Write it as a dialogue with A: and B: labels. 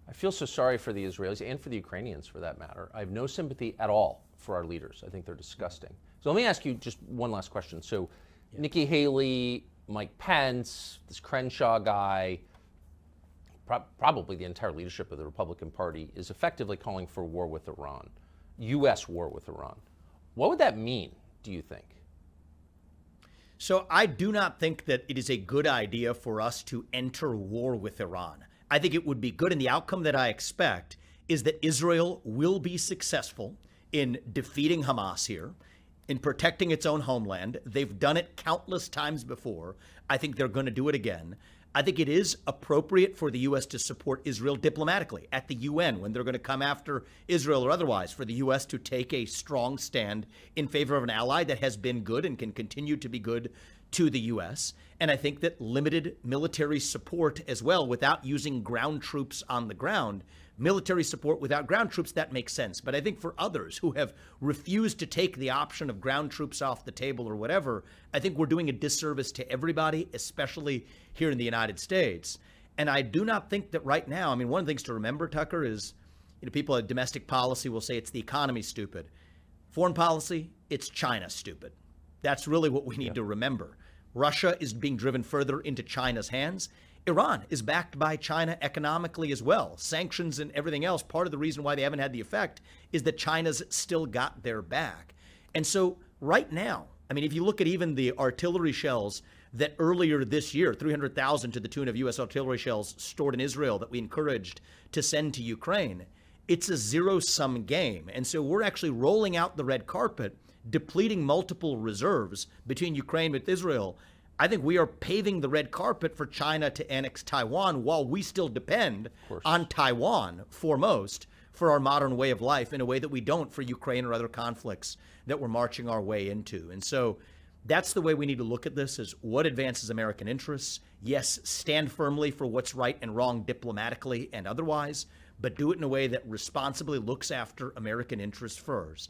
A: I feel so sorry for the Israelis and for the Ukrainians, for that matter. I have no sympathy at all for our leaders. I think they're disgusting. So let me ask you just one last question. So Nikki Haley, Mike Pence, this Crenshaw guy, probably the entire leadership of the Republican Party is effectively calling for war with Iran, U.S. war with Iran. What would that mean, do you think?
B: So I do not think that it is a good idea for us to enter war with Iran. I think it would be good, and the outcome that I expect is that Israel will be successful in defeating Hamas here, in protecting its own homeland. They've done it countless times before. I think they're going to do it again. I think it is appropriate for the U.S. to support Israel diplomatically at the UN when they're going to come after Israel or otherwise, for the U.S. to take a strong stand in favor of an ally that has been good and can continue to be good to the U.S. And I think that limited military support as well, without using ground troops on the ground, military support without ground troops, that makes sense. But I think for others who have refused to take the option of ground troops off the table or whatever, I think we're doing a disservice to everybody, especially here in the United States. And I do not think that right now, I mean, one of the things to remember, Tucker, is, people at domestic policy will say it's the economy stupid. Foreign policy, it's China stupid. That's really what we need to remember. Russia is being driven further into China's hands. Iran is backed by China economically as well. Sanctions and everything else, part of the reason why they haven't had the effect is that China's still got their back. And so right now, I mean, if you look at even the artillery shells that earlier this year, 300,000 to the tune of U.S. artillery shells stored in Israel that we encouraged to send to Ukraine, it's a zero-sum game. And so we're actually rolling out the red carpet, depleting multiple reserves between Ukraine and Israel. I think we are paving the red carpet for China to annex Taiwan while we still depend on Taiwan foremost for our modern way of life in a way that we don't for Ukraine or other conflicts that we're marching our way into. And so that's the way we need to look at this, is what advances American interests. Yes, stand firmly for what's right and wrong diplomatically and otherwise, but do it in a way that responsibly looks after American interests first.